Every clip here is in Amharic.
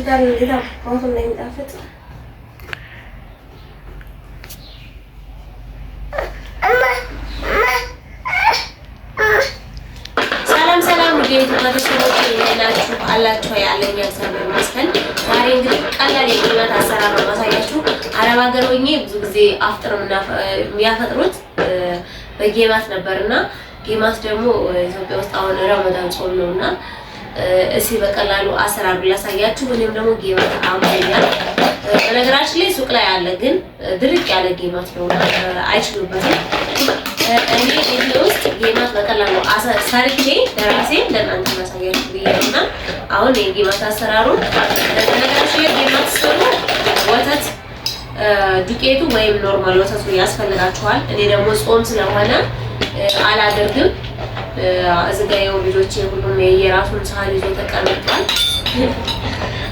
ያችሁታል እንዴት አባቱ እንደሚጣፍጥ። ሰላም ቤተሰቦች እንደናችሁ አላችሁ ያለኝ ያሰበ መስከን ዛሬ እንግዲህ ቀላል የቅመት አሰራር ነው ማሳያችሁ። አረብ ሀገር ሆኜ ብዙ ጊዜ አፍጥርምና የሚያፈጥሩት በጌማት ነበርና ጌማት ደግሞ ኢትዮጵያ ውስጥ አሁን ረመዳን ጾም ነውና እሺ በቀላሉ አሰራር ላሳያችሁ። እኔም ደግሞ ጌማት አምጥኛል። በነገራችን ላይ ሱቅ ላይ አለ፣ ግን ድርቅ ያለ ጌማት ነው አይችሉበትም። እኔ እዚህ ውስጥ ጌማት በቀላሉ ሰርቼ ለራሴ ለእናንተ ማሳያችሁ ብዬና አሁን የጌማት አሰራሩ በነገራችን ላይ ጌማት ሰሩ ወተት ዱቄቱ ወይም ኖርማል ወተቱ ያስፈልጋችኋል። እኔ ደግሞ ጾም ስለሆነ አላደርግም። እዚህ ጋር የው ልጆቼ ሁሉም የራሱን ሳህን ይዞ ተቀምጧል።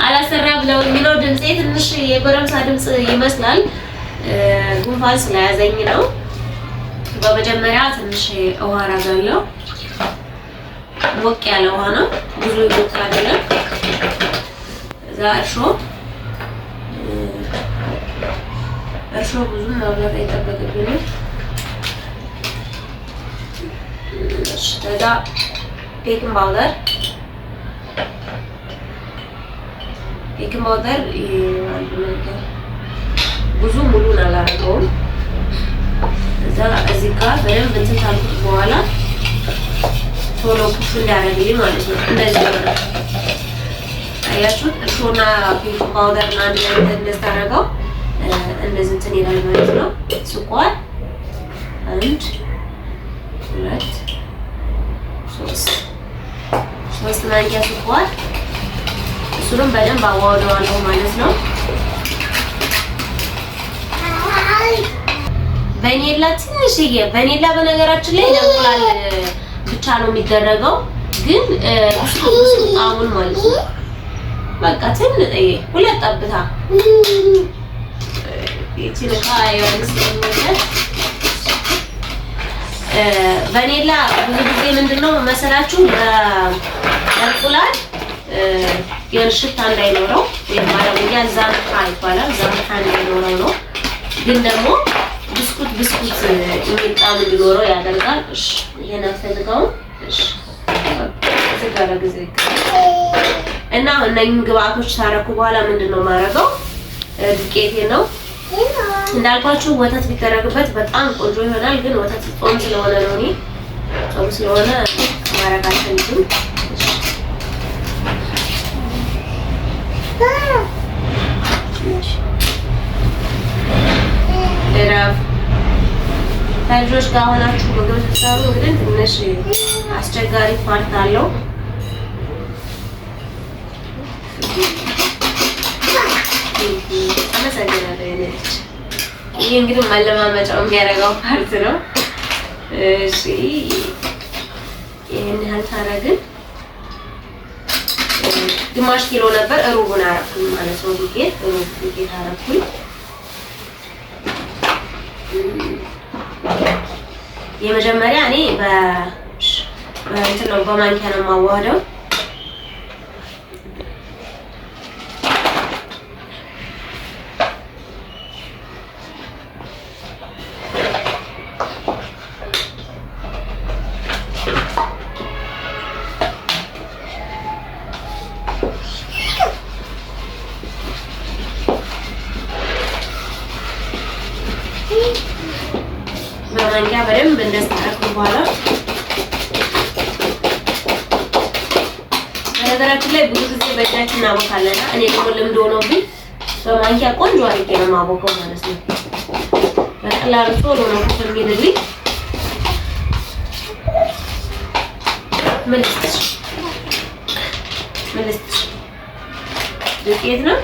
አላሰራ ብለው ነው። ድምጼ ትንሽ የጎረምሳ ድምጽ ይመስላል፣ ጉንፋን ስለያዘኝ ነው። በመጀመሪያ ትንሽ ውሃ አደርጋለሁ። ሞቅ ያለ ውሃ ነው፣ ብዙ ይሞቅ አይደለም። እዛ እርሾ ብዙ ማብላት አይጠበቅብንም። ከዛ ቤኪንግ ፓውደር ብዙ ሙሉን አላደርገውም። እዚህ ጋር በደንብ እንትን ካልኩት በኋላ ቶሎ ኩፍ እንዳያደርግልኝ ማለት ነው። እንደዚህ ነው አያችሁት። እርሾና ቤኪንግ ፓውደር እና አንድ ላይ እንደታረገው እንደዚህ እንትን ይላል ማለት ነው። ስኳር 1 2 3 ማንኪያ ስኳር፣ እሱንም በደንብ አዋህደዋለሁ ማለት ነው። ቫኒላ ትንሽዬ ቫኒላ በነገራችን ላይ ለእንቁላል ብቻ ነው የሚደረገው፣ ግን ጣሙን ማለት ነው። በቃ ትንሽዬ 2 ጠብታ ይችላል አይወንስ ማለት ቫኒላ ብዙ ጊዜ ምንድነው መሰላችሁ ለእንቁላል የሽታ እንዳይኖረው የማረጋያ ዛንታ ይባላል። ዛንታ እንዳይኖረው ነው፣ ግን ደግሞ ብስኩት የሚጣም እንዲኖረው ያደርጋል። እሺ ይሄን አፈልጋው። እሺ ዘጋራ ጊዜ እና እነኚህን ግብአቶች ታረኩ በኋላ ምንድነው ማረጋው ዱቄቴ ነው እንዳልኳችሁ። ወተት ቢደረግበት በጣም ቆንጆ ይሆናል፣ ግን ወተት ጾም ስለሆነ ነው። እኔ ጾም ስለሆነ ማረጋችን ግን ከልጆች ጋር ሆናችሁ ምግብ ስትሰሩ እንግዲህ ትንሽ አስቸጋሪ ፓርት አለው። አመሰግናለሁ። ይሄ እንግዲህ ማለማመጫው የሚያደርገው ፓርት ነው። እሺ ይሄን ያህል ታረግን። ግማሽ ኪሎ ነበር፣ ሩቡን አረኩኝ ማለት ነው። ዱቄት አረኩኝ። የመጀመሪያ እኔ በእንትን ነው በማንኪያ ነው የማዋህደው። በማንኪያ በደንብ እንደስተካከሉ በኋላ በነገራችን ላይ ብዙ ጊዜ በእጃችን እናቦካለና እኔ ደግሞ ልምድ ሆኖብኝ በማንኪያ ቆንጆ አድርጌ ነው የማቦከው ማለት ነው። በቀላሉ ቶሎ ነው የሚልልኝ። ምን ልስጥሽ ዱቄት ነው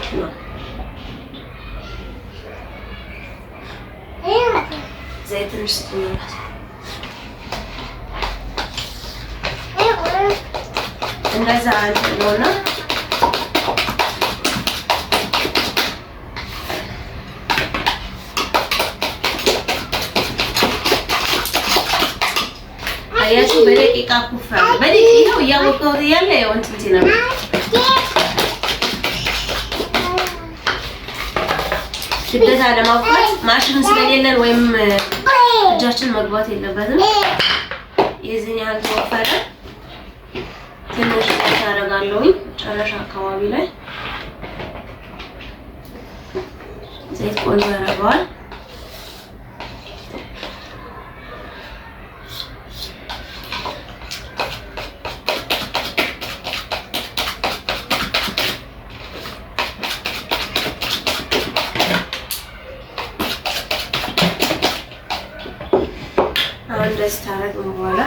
ዘይት ትንሽ ስትመለስ እንደዛ ነውና አያችሁ በደቂቃ ኩፋ በደቂቃው ያወቀው ያለ ያው እንትን ነው ግዴታ ለማውጣት ማሽን ስለሌለን ወይም እጃችን መግባት የለበትም። የዚህን ያህል ተወፈረ። ትንሽ ታደርጋለሁኝ መጨረሻ አካባቢ ላይ ዘይት ቆንጆ ያደርገዋል። እንደዚህ ታደርግም በኋላ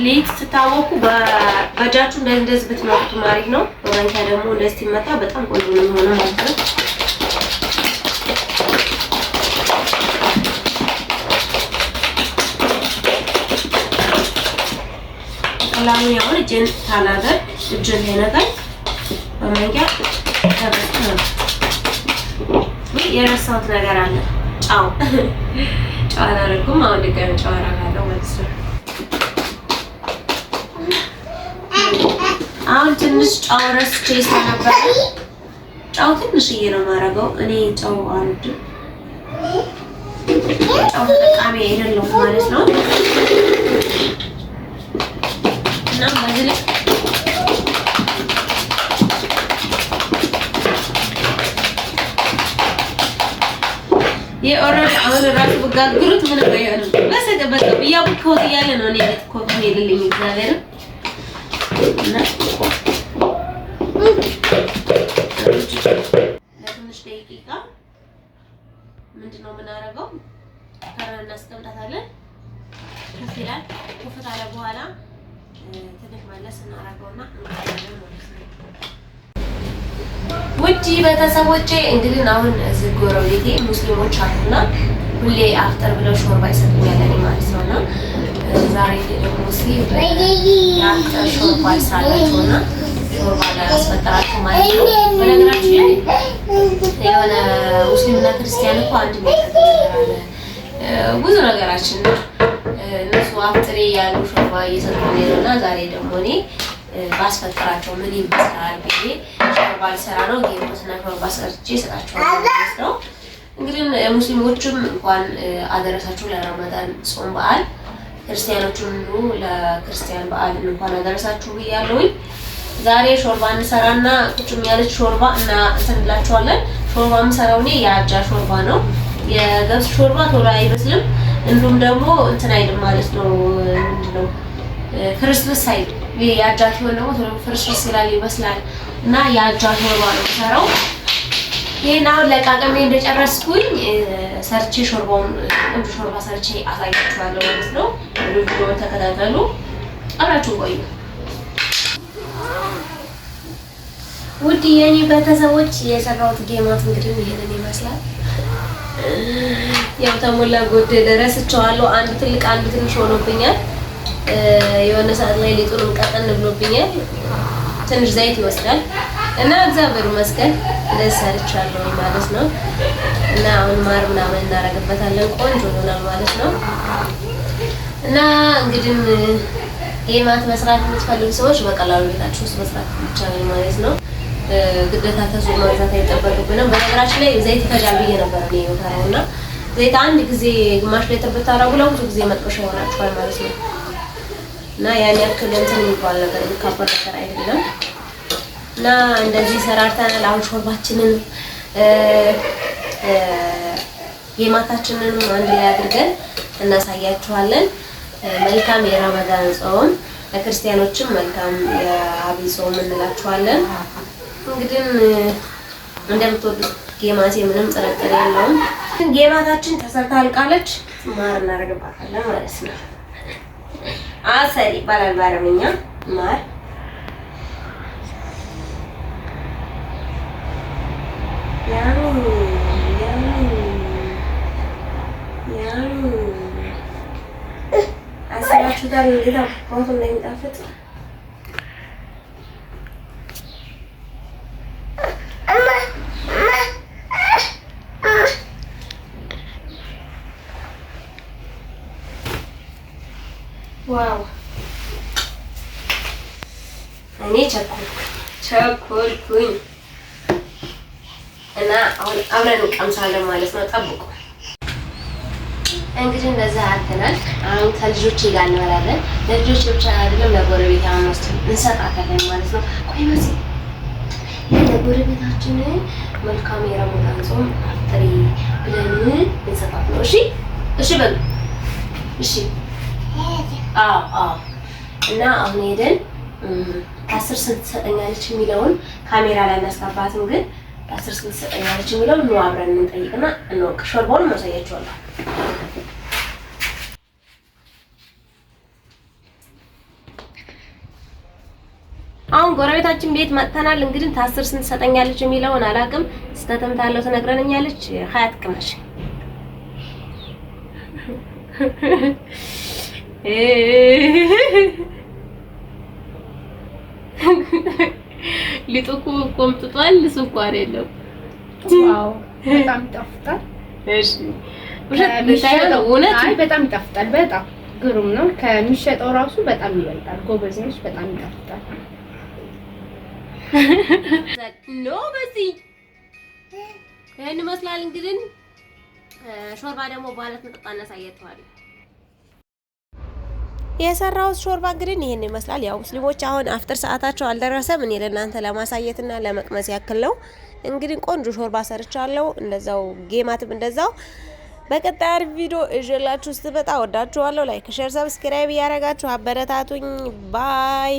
ሊጥ ስታወቁ በእጃችሁ እንደዚህ ብትመጡት ማለት ነው። በማንኪያ ደግሞ እንደዚህ ሲመታ በጣም ቆንጆ ነው የሚሆነው ማለት ነው። ቀላሉ ያው እጅን ታላገር እጅን ይነካል። በማንኪያ ተበስተ የረሳሁት ነገር አለ። ጫው አላደረኩም። አሁን ድጋሚ ጫው አደርጋለሁ ማለት ነው። አሁን ትንሽ ጫው ረስቼ ስለነበረ ጫው ትንሽዬ ነው የማደርገው። እኔ ጫው አልወድም፣ ጫው ተጠቃሚ አይደለሁም ማለት ነው። እና በዚህ ልክ የኦሮድ አሁን ራሱ በጋግሩት ምን ባይሆንም በሰቀበቀ እያቦካሁት እያለ ነው እኔ ኮኮ ሄድልኝ እግዚአብሔር እና ለትንሽ ደቂቃ ምንድነው የምናደርገው? ከረን እናስቀምጣታለን። ከፍ ይላል። ከፍ ካለ በኋላ ትንሽ መለስ እናደርገውና እንቀጥላለን ማለት ነው። ውጪ ቤተሰቦቼ እንግዲህ አሁን እዚህ ጎረቤቴ ሙስሊሞች አሉና ሁሌ አፍጠር ብለው ሾርባ ይሰጡኛል ማለት ነውና ዛሬ ደግሞ ሙስሊም የአፍጠር ሾርባ ይሰራላችሁና ሾርባ ያስፈጠራችሁ ማለት ነው። በነገራችን ላይ የሆነ ሙስሊምና ክርስቲያን እኮ አንድ የሚያደርጋለ ብዙ ነገራችን ነው። እነሱ አፍጥሬ ያሉ ሾርባ እየሰጡኝ ነውና ዛሬ ደግሞ እኔ ባስፈጠራቸው ምን ይመስላል ብዬ ሾርባ ልሰራ ነው። ጌሞስና ሾርባ ሰርቼ እሰጣችኋለሁ ማለት ነው። እንግዲህ ሙስሊሞችም እንኳን አደረሳችሁ ለረመዳን ጾም በዓል፣ ክርስቲያኖችም ሁሉ ለክርስቲያን በዓል እንኳን አደረሳችሁ ብያለሁኝ። ዛሬ ሾርባ እንሰራና ቁጭም ያለች ሾርባ እና እንሰራላችኋለን። ሾርባ የምሰራው እኔ የአጃ ሾርባ ነው። የገብስ ሾርባ ቶሎ አይበስልም፣ እንዲሁም ደግሞ እንትን አይልም ማለት ነው። ምንድነው ክርስቶስ አይደል የአጃ ሾርባ ደግሞ ቶሎ ክርስቶስ ይላል ይመስላል እና የአጃ ሾርባ ነው የምሰራው። ይሄን አሁን ለቃቀሜ እንደጨረስኩኝ ሰርቼ ሾርባውን እንደ ሾርባ ሰርቼ አሳያችኋለሁ ማለት ነው። ቪዲዮ ተከታተሉ፣ አብራችሁ ቆዩ። ውድ የኔ ቤተሰቦች የሰራሁት ጌማት እንግዲህ ይሄንን ይመስላል። ያው ተሞላ ጎደል ረስቼዋለሁ። አንድ ትልቅ አንድ ትንሽ ሆኖብኛል። የሆነ ሰዓት ላይ ሊጡንም ቀጠን ብሎብኛል። ትንሽ ዘይት ይወስዳል እና እግዚአብሔር ይመስገን እንደዚህ ሰርቻለሁ ማለት ነው። እና አሁን ማር ምናምን እናደርግበታለን። ቆንጆ ይሆናል ማለት ነው። እና እንግዲህ ጌማት መስራት የምትፈልጉ ሰዎች በቀላሉ ቤታችሁ ውስጥ መስራት ይቻላል ማለት ነው። ግዴታ ተሱቅ መግዛት አይጠበቅብንም። በነገራችን ላይ ዘይት ይፈጃል ብዬ ነበር እኔ የምሰራውና ዘይት አንድ ጊዜ ግማሽ ላይ ተበታራው ለብዙ ጊዜ መጥበሻ ይሆናችኋል ማለት ነው። እና ያን ያክል እንትን የሚባል ነገር የሚካበድ ነገር አይደለም። እና እንደዚህ ሰራርተናል። አሁን ሾርባችንን ጌማታችንን አንድ ላይ አድርገን እናሳያችኋለን። መልካም የረመዳን ጾም፣ ለክርስቲያኖችም መልካም የአብይ ጾም እንላችኋለን። እንግዲህ እንደምትወዱት ጌማቴ ምንም ጥርጥር የለውም። ጌማታችን ተሰርታ አልቃለች። ማር እናደርግባታለን ማለት ነው። አሰሪ ይባላል በአረብኛ ማር። አስባችሁታል እንዴት አባቱ እንደሚጣፍጥ? ዋው! እኔ ቸኮልኩኝ። እና አሁን አብረን እንቀምሳለን ማለት ነው። ጠብቁ። እንግዲህ እንደዛ አድርገናል። አሁን ከልጆቼ ጋር እንበላለን። ለልጆቼ ብቻ አይደለም ለጎረቤት አምስት እንሰጣታለን ማለት ነው። ቆይ መሲ ለጎረቤታችን መልካም የረመዳን ጾም አፍጥሪ ብለን እንሰጣት ነው። እሺ እሺ በሉ እሺ። አዎ እና አሁን ሄደን 10 ስንት ትሰጠኛለች የሚለውን ካሜራ ላይ እናስገባትም፣ ግን 10 ስንት ትሰጠኛለች የሚለውን ነው አብረን እንጠይቅና እንወቅ። ሾርባውን ማሳያችኋለሁ። አሁን ጎረቤታችን ቤት መጥተናል። እንግዲህ 10 ስንት ትሰጠኛለች የሚለውን አላውቅም። ስተተም ታለው ትነግረኛለች። ሀያት ቅመሽ ሊጡኩ ቆምጥጧል። ስኳር የለው። ዋው በጣም ይጣፍጣል። እሺ አይ በጣም ይጣፍጣል። በጣም ግሩም ነው። ከሚሸጠው ራሱ በጣም ይበልጣል። ጎበዝ ነሽ። በጣም ይጣፍጣል። ኖ በዚህ ይሄን ይመስላል። እንግዲህ ሾርባ ደግሞ በኋላ ተጠጣ እናሳያችኋለን። የሰራው ሾርባ እንግዲህ ይሄን ይመስላል። ያው ሙስሊሞች አሁን አፍጥር ሰዓታቸው አልደረሰም። እኔ ለእናንተ ለማሳየትና ለመቅመስ ያክል ነው። እንግዲህ ቆንጆ ሾርባ ሰርቻለሁ። እንደዛው ጌማትም እንደዛው። በቀጣይ ቪዲዮ እጀላችሁ ስትመጣ ወዳችኋለሁ። ላይክ፣ ሼር፣ ሰብስክራይብ ያረጋችሁ አበረታቱኝ። ባይ